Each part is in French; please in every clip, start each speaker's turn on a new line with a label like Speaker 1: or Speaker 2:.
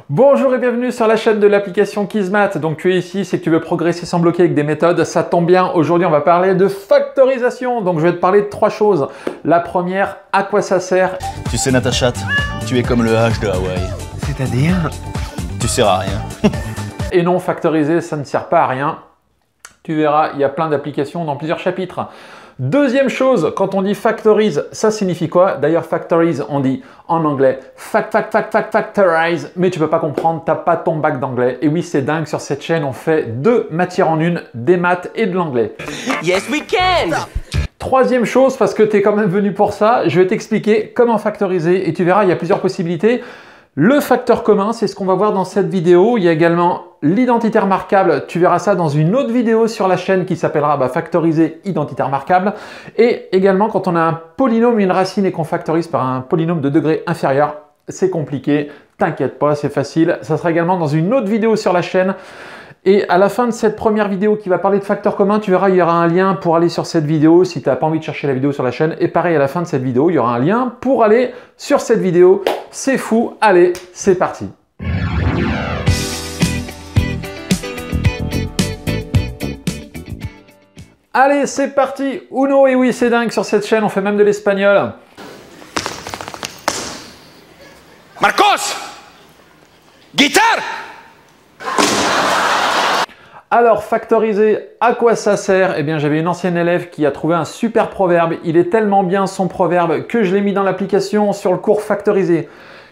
Speaker 1: Bonjour et bienvenue sur la chaîne de l'application Kismat. Donc tu es ici, c'est que tu veux progresser sans bloquer avec des méthodes, ça tombe bien. Aujourd'hui on va parler de factorisation. Donc je vais te parler de trois choses. La première, à quoi ça sert?
Speaker 2: Tu sais Natacha, tu es comme le H de Hawaï.
Speaker 3: C'est-à-dire?
Speaker 2: Tu sers à rien.
Speaker 1: Et non, factoriser ça ne sert pas à rien. Tu verras, il y a plein d'applications dans plusieurs chapitres. Deuxième chose, quand on dit factorise, ça signifie quoi? D'ailleurs, factorise, on dit en anglais factorize, mais tu peux pas comprendre, t'as pas ton bac d'anglais. Et oui, c'est dingue, sur cette chaîne, on fait deux matières en une, des maths et de l'anglais.
Speaker 3: Yes, we can!
Speaker 1: Troisième chose, parce que tu es quand même venu pour ça, je vais t'expliquer comment factoriser et tu verras, il y a plusieurs possibilités. Le facteur commun, c'est ce qu'on va voir dans cette vidéo. Il y a également l'identité remarquable. Tu verras ça dans une autre vidéo sur la chaîne qui s'appellera factoriser identité remarquable. Et également, quand on a un polynôme, une racine et qu'on factorise par un polynôme de degré inférieur, c'est compliqué. T'inquiète pas, c'est facile. Ça sera également dans une autre vidéo sur la chaîne. Et à la fin de cette première vidéo qui va parler de facteurs communs, tu verras, il y aura un lien pour aller sur cette vidéo si tu n'as pas envie de chercher la vidéo sur la chaîne. Et pareil, à la fin de cette vidéo, il y aura un lien pour aller sur cette vidéo. C'est fou. Allez, c'est parti. Allez, c'est parti. Uno, et oui, c'est dingue, sur cette chaîne, on fait même de l'espagnol.
Speaker 3: Marcos! Guitare!
Speaker 1: Alors, factoriser, à quoi ça sert? Eh bien, j'avais une ancienne élève qui a trouvé un super proverbe. Il est tellement bien son proverbe que je l'ai mis dans l'application sur le cours factoriser.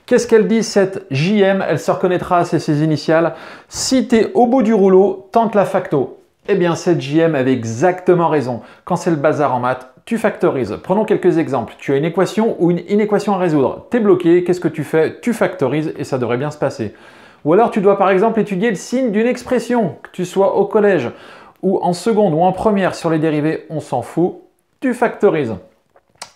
Speaker 1: Qu'est-ce qu'elle dit cette JM? Elle se reconnaîtra, c'est ses initiales. Si tu es au bout du rouleau, tente la facto. Eh bien, cette JM avait exactement raison. Quand c'est le bazar en maths, tu factorises. Prenons quelques exemples. Tu as une équation ou une inéquation à résoudre. Tu es bloqué, qu'est-ce que tu fais? Tu factorises et ça devrait bien se passer. Ou alors tu dois par exemple étudier le signe d'une expression, que tu sois au collège ou en seconde ou en première sur les dérivés, on s'en fout, tu factorises.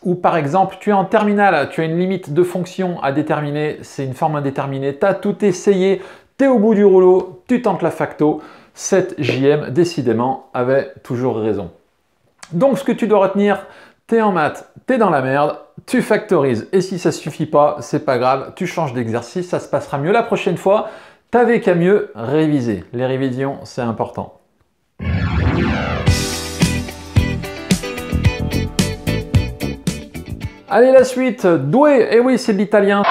Speaker 1: Ou par exemple, tu es en terminale, tu as une limite de fonction à déterminer, c'est une forme indéterminée, tu as tout essayé, tu es au bout du rouleau, tu tentes la facto. Cette JM, décidément, avait toujours raison. Donc ce que tu dois retenir, tu es en maths, tu es dans la merde, tu factorises. Et si ça ne suffit pas, c'est pas grave, tu changes d'exercice, ça se passera mieux la prochaine fois. T'avais qu'à mieux réviser. Les révisions, c'est important. Allez, la suite. Doué. Eh oui, c'est de l'italien.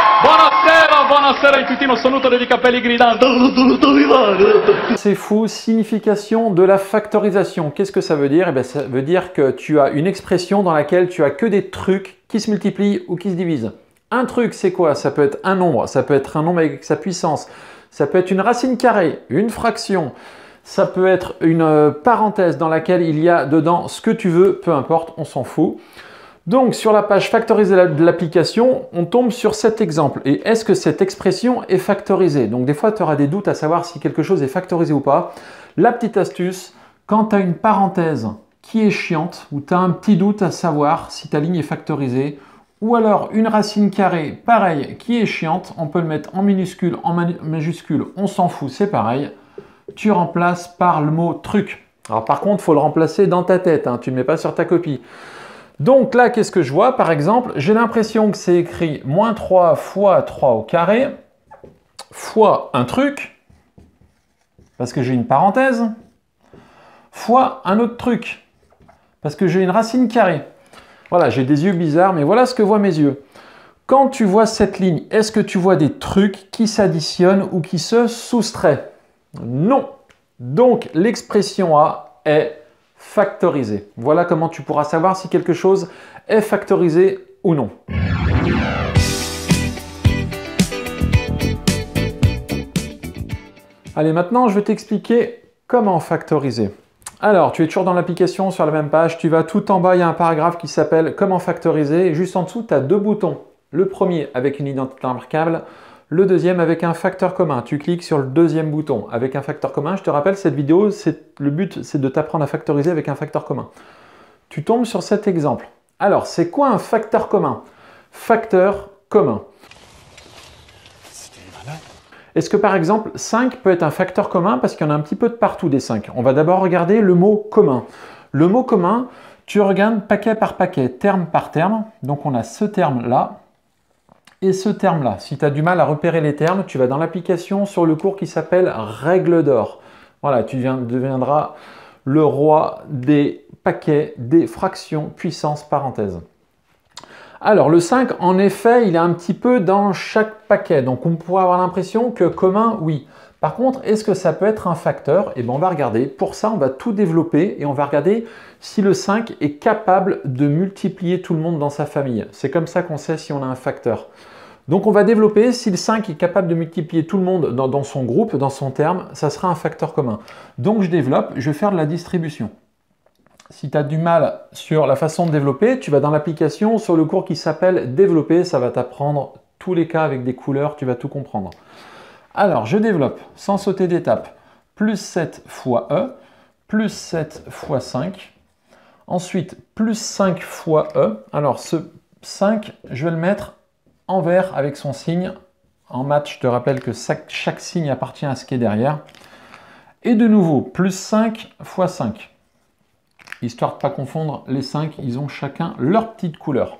Speaker 4: Buonasera, in tutti, sono nudo di capelli gridando.
Speaker 1: C'est fou, signification de la factorisation. Qu'est-ce que ça veut dire? Eh bien, ça veut dire que tu as une expression dans laquelle tu as que des trucs qui se multiplient ou qui se divisent. Un truc, c'est quoi? Ça peut être un nombre, ça peut être un nombre avec sa puissance, ça peut être une racine carrée, une fraction, ça peut être une parenthèse dans laquelle il y a dedans ce que tu veux, peu importe, on s'en fout. Donc, sur la page factoriser de l'application, on tombe sur cet exemple. Et est-ce que cette expression est factorisée? Donc, des fois, tu auras des doutes à savoir si quelque chose est factorisé ou pas. La petite astuce, quand tu as une parenthèse qui est chiante, ou tu as un petit doute à savoir si ta ligne est factorisée, ou alors une racine carrée, pareil, qui est chiante, on peut le mettre en minuscule, en majuscule, on s'en fout, c'est pareil. Tu remplaces par le mot truc. Alors, par contre, il faut le remplacer dans ta tête, hein, tu ne le mets pas sur ta copie. Donc là, qu'est-ce que je vois? Par exemple, j'ai l'impression que c'est écrit moins 3 fois 3 au carré fois un truc, parce que j'ai une parenthèse, fois un autre truc, parce que j'ai une racine carrée. Voilà, j'ai des yeux bizarres, mais voilà ce que voient mes yeux. Quand tu vois cette ligne, est-ce que tu vois des trucs qui s'additionnent ou qui se soustraient? Non. Donc, l'expression A est factorisé. Voilà comment tu pourras savoir si quelque chose est factorisé ou non. Allez, maintenant, je vais t'expliquer comment factoriser. Alors, tu es toujours dans l'application sur la même page. Tu vas tout en bas, il y a un paragraphe qui s'appelle « Comment factoriser ». Et juste en dessous, tu as deux boutons. Le premier avec une identité remarquable. Le deuxième avec un facteur commun. Tu cliques sur le deuxième bouton avec un facteur commun. Je te rappelle, cette vidéo, le but, c'est de t'apprendre à factoriser avec un facteur commun. Tu tombes sur cet exemple. Alors, c'est quoi un facteur commun? Facteur commun. Est-ce que par exemple, 5 peut être un facteur commun parce qu'il y en a un petit peu de partout des 5? On va d'abord regarder le mot commun. Le mot commun, tu regardes paquet par paquet, terme par terme. Donc, on a ce terme-là. Et ce terme-là, si tu as du mal à repérer les termes, tu vas dans l'application sur le cours qui s'appelle Règle d'or. Voilà, tu deviendras le roi des paquets, des fractions, puissance, parenthèse. Alors, le 5, en effet, il est un petit peu dans chaque paquet. Donc, on pourrait avoir l'impression que commun, oui. Par contre, est-ce que ça peut être un facteur? Eh bien, on va regarder. Pour ça, on va tout développer et on va regarder si le 5 est capable de multiplier tout le monde dans sa famille. C'est comme ça qu'on sait si on a un facteur. Donc, on va développer si le 5 est capable de multiplier tout le monde dans son groupe, dans son terme, ça sera un facteur commun. Donc, je développe, je vais faire de la distribution. Si tu as du mal sur la façon de développer, tu vas dans l'application sur le cours qui s'appelle Développer. Ça va t'apprendre tous les cas avec des couleurs, tu vas tout comprendre. Alors, je développe sans sauter d'étape. Plus 7 fois E, plus 7 fois 5. Ensuite, plus 5 fois E. Alors, ce 5, je vais le mettre en vert avec son signe. En maths, je te rappelle que chaque signe appartient à ce qui est derrière. Et de nouveau, plus 5 fois 5. Histoire de ne pas confondre les 5, ils ont chacun leur petite couleur.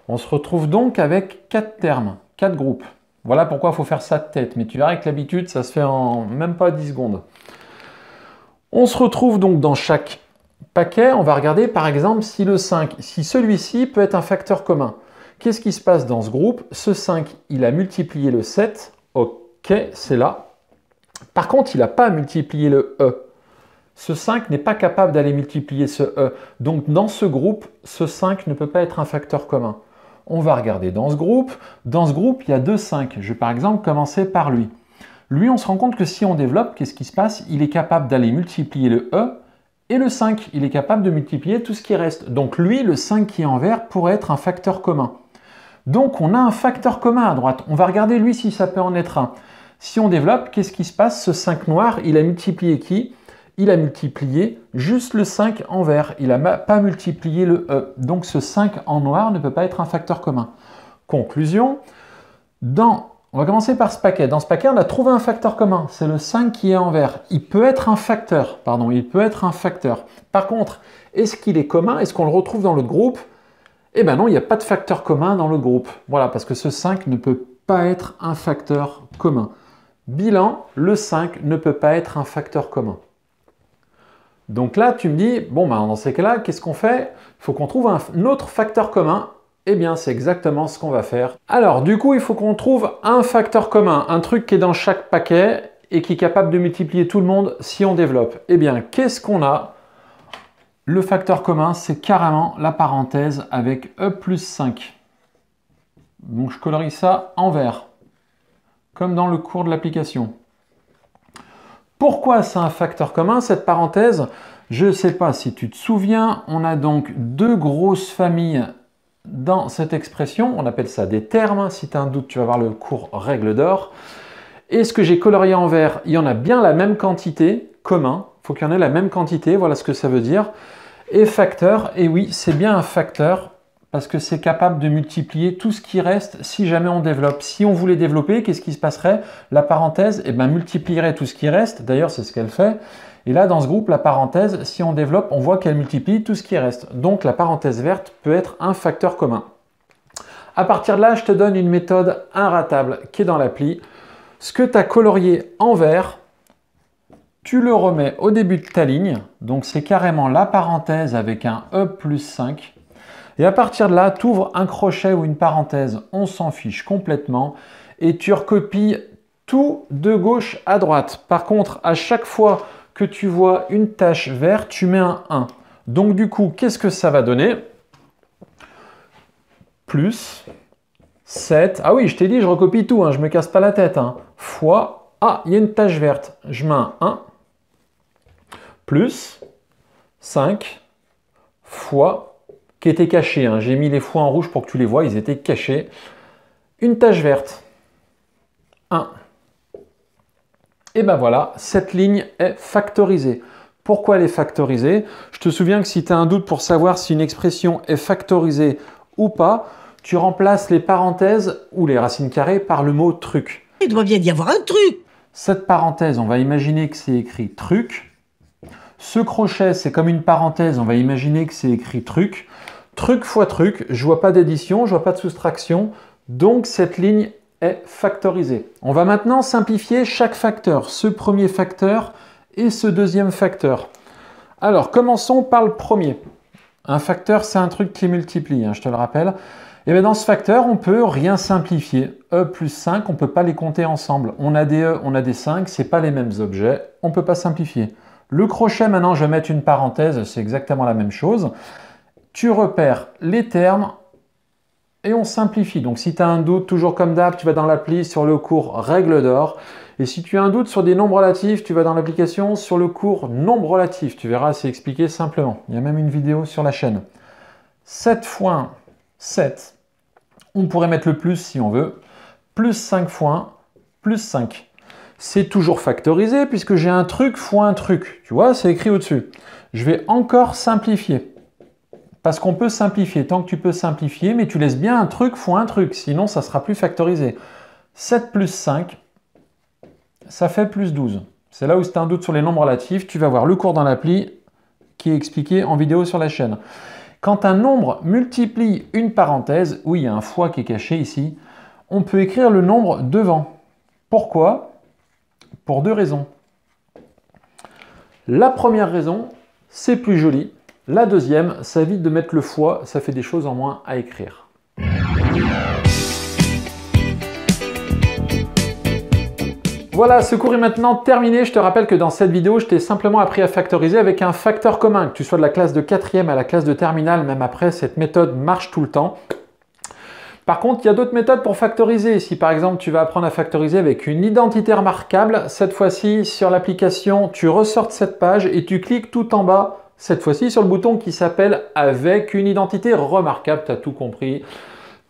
Speaker 1: On se retrouve donc avec 4 termes, 4 groupes. Voilà pourquoi il faut faire ça de tête. Mais tu verras que l'habitude, ça se fait en même pas 10 secondes. On se retrouve donc dans chaque paquet. On va regarder par exemple si le 5, si celui-ci peut être un facteur commun. Qu'est-ce qui se passe dans ce groupe? Ce 5, il a multiplié le 7. Ok, c'est là. Par contre, il n'a pas multiplié le E. Ce 5 n'est pas capable d'aller multiplier ce E. Donc, dans ce groupe, ce 5 ne peut pas être un facteur commun. On va regarder dans ce groupe. Dans ce groupe, il y a 2 5. Je vais par exemple commencer par lui. Lui, on se rend compte que si on développe, qu'est-ce qui se passe? Il est capable d'aller multiplier le E et le 5. Il est capable de multiplier tout ce qui reste. Donc, lui, le 5 qui est en vert, pourrait être un facteur commun. Donc, on a un facteur commun à droite. On va regarder, lui, si ça peut en être un. Si on développe, qu'est-ce qui se passe? Ce 5 noir, il a multiplié qui? Il a multiplié juste le 5 en vert. Il n'a pas multiplié le E. Donc, ce 5 en noir ne peut pas être un facteur commun. Conclusion, on va commencer par ce paquet. Dans ce paquet, on a trouvé un facteur commun. C'est le 5 qui est en vert. Il peut être un facteur. Pardon, il peut être un facteur. Par contre, est-ce qu'il est commun? Est-ce qu'on le retrouve dans l'autre groupe? Eh bien non, il n'y a pas de facteur commun dans l'autre groupe. Voilà, parce que ce 5 ne peut pas être un facteur commun. Bilan, le 5 ne peut pas être un facteur commun. Donc là, tu me dis, bon, ben, dans ces cas-là, qu'est-ce qu'on fait? Il faut qu'on trouve un autre facteur commun. Eh bien, c'est exactement ce qu'on va faire. Alors, du coup, il faut qu'on trouve un facteur commun, un truc qui est dans chaque paquet et qui est capable de multiplier tout le monde si on développe. Eh bien, qu'est-ce qu'on a? Le facteur commun, c'est carrément la parenthèse avec E plus 5. Donc, je colorie ça en vert, comme dans le cours de l'application. Pourquoi c'est un facteur commun, cette parenthèse? Je ne sais pas si tu te souviens, on a donc 2 grosses familles dans cette expression. On appelle ça des termes. Si tu as un doute, tu vas voir le cours Règle d'or. Et ce que j'ai colorié en vert, il y en a bien la même quantité, commun. Il faut qu'il y en ait la même quantité, voilà ce que ça veut dire. Et facteur, et oui, c'est bien un facteur parce que c'est capable de multiplier tout ce qui reste si jamais on développe. Si on voulait développer, qu'est-ce qui se passerait? La parenthèse, eh ben, multiplierait tout ce qui reste. D'ailleurs, c'est ce qu'elle fait. Et là, dans ce groupe, la parenthèse, si on développe, on voit qu'elle multiplie tout ce qui reste. Donc, la parenthèse verte peut être un facteur commun. À partir de là, je te donne une méthode inratable qui est dans l'appli. Ce que tu as colorié en vert, tu le remets au début de ta ligne. Donc, c'est carrément la parenthèse avec un E plus 5. Et à partir de là, tu ouvres un crochet ou une parenthèse, on s'en fiche complètement. Et tu recopies tout de gauche à droite. Par contre, à chaque fois que tu vois une tache verte, tu mets un 1. Donc du coup, qu'est-ce que ça va donner? Plus 7. Ah oui, je t'ai dit, je recopie tout, hein, je ne me casse pas la tête. Hein, fois, ah, il y a une tache verte. Je mets un 1. Plus 5 fois, qui était caché. Hein. J'ai mis les fois en rouge pour que tu les vois, ils étaient cachés. Une tache verte. 1. Et ben voilà, cette ligne est factorisée. Pourquoi elle est factorisée? Je te souviens que si tu as un doute pour savoir si une expression est factorisée ou pas, tu remplaces les parenthèses ou les racines carrées par le mot truc.
Speaker 5: Il doit bien y avoir un truc.
Speaker 1: Cette parenthèse, on va imaginer que c'est écrit truc. Ce crochet, c'est comme une parenthèse, on va imaginer que c'est écrit truc. Truc fois truc, je vois pas d'addition, je vois pas de soustraction. Donc cette ligne est factorisée. On va maintenant simplifier chaque facteur, ce premier facteur et ce deuxième facteur. Alors commençons par le premier. Un facteur, c'est un truc qui multiplie, je te le rappelle. Et bien dans ce facteur, on peut rien simplifier. E plus 5, on ne peut pas les compter ensemble. On a des E, on a des 5, ce n'est pas les mêmes objets, on ne peut pas simplifier. Le crochet, maintenant, je vais mettre une parenthèse, c'est exactement la même chose. Tu repères les termes et on simplifie. Donc si tu as un doute, toujours comme d'hab, tu vas dans l'appli sur le cours règle d'or. Et si tu as un doute sur des nombres relatifs, tu vas dans l'application sur le cours nombres relatifs. Tu verras, c'est expliqué simplement. Il y a même une vidéo sur la chaîne. 7 fois 7, on pourrait mettre le plus si on veut, plus 5 fois plus 5. C'est toujours factorisé puisque j'ai un truc fois un truc. Tu vois, c'est écrit au-dessus. Je vais encore simplifier. Parce qu'on peut simplifier tant que tu peux simplifier, mais tu laisses bien un truc fois un truc, sinon ça sera plus factorisé. 7 plus 5, ça fait plus 12. C'est là où si tu as un doute sur les nombres relatifs, tu vas voir le cours dans l'appli qui est expliqué en vidéo sur la chaîne. Quand un nombre multiplie une parenthèse, oui, il y a un fois qui est caché ici, on peut écrire le nombre devant. Pourquoi? Pour deux raisons. La première raison, c'est plus joli. La deuxième, ça évite de mettre le fois, ça fait des choses en moins à écrire. Voilà, ce cours est maintenant terminé. Je te rappelle que dans cette vidéo, je t'ai simplement appris à factoriser avec un facteur commun. Que tu sois de la classe de 4e à la classe de terminale, même après, cette méthode marche tout le temps. Par contre, il y a d'autres méthodes pour factoriser. Si par exemple, tu vas apprendre à factoriser avec une identité remarquable, cette fois-ci, sur l'application, tu ressors de cette page et tu cliques tout en bas, cette fois-ci, sur le bouton qui s'appelle « Avec une identité remarquable ». Tu as tout compris.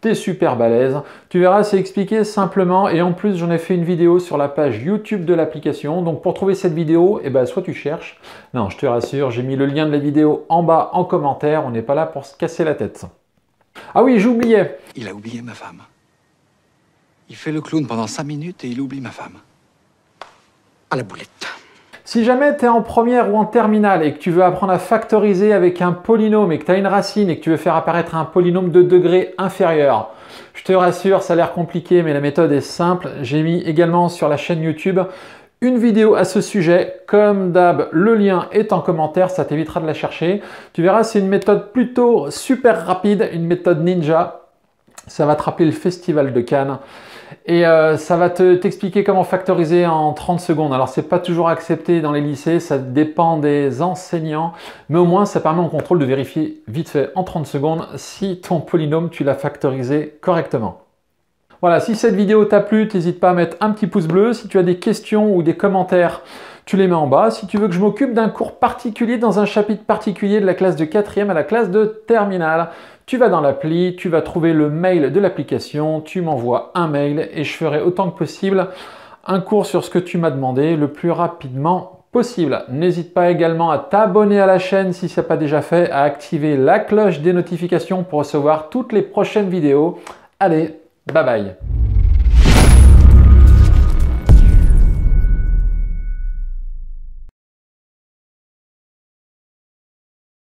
Speaker 1: T'es super balèze. Tu verras, c'est expliqué simplement et en plus, j'en ai fait une vidéo sur la page YouTube de l'application. Donc, pour trouver cette vidéo, soit tu cherches. Non, je te rassure, j'ai mis le lien de la vidéo en bas en commentaire. On n'est pas là pour se casser la tête. Ah oui, j'oubliais.
Speaker 5: Il a oublié ma femme. Il fait le clown pendant 5 minutes et il oublie ma femme. À la boulette.
Speaker 1: Si jamais tu es en première ou en terminale et que tu veux apprendre à factoriser avec un polynôme et que tu as une racine et que tu veux faire apparaître un polynôme de degré inférieur, je te rassure, ça a l'air compliqué, mais la méthode est simple. J'ai mis également sur la chaîne YouTube une vidéo à ce sujet. Comme d'hab, le lien est en commentaire, ça t'évitera de la chercher. Tu verras, c'est une méthode plutôt super rapide, une méthode ninja. Ça va te rappeler le festival de Cannes. Et ça va t'expliquer comment factoriser en 30 secondes. Alors, c'est pas toujours accepté dans les lycées, ça dépend des enseignants, mais au moins, ça permet au contrôle de vérifier vite fait en 30 secondes si ton polynôme, tu l'as factorisé correctement. Voilà, si cette vidéo t'a plu, n'hésite pas à mettre un petit pouce bleu. Si tu as des questions ou des commentaires, tu les mets en bas. Si tu veux que je m'occupe d'un cours particulier dans un chapitre particulier de la classe de 4e à la classe de terminale, tu vas dans l'appli, tu vas trouver le mail de l'application, tu m'envoies un mail et je ferai autant que possible un cours sur ce que tu m'as demandé le plus rapidement possible. N'hésite pas également à t'abonner à la chaîne si ce n'est pas déjà fait, à activer la cloche des notifications pour recevoir toutes les prochaines vidéos. Allez, bye bye!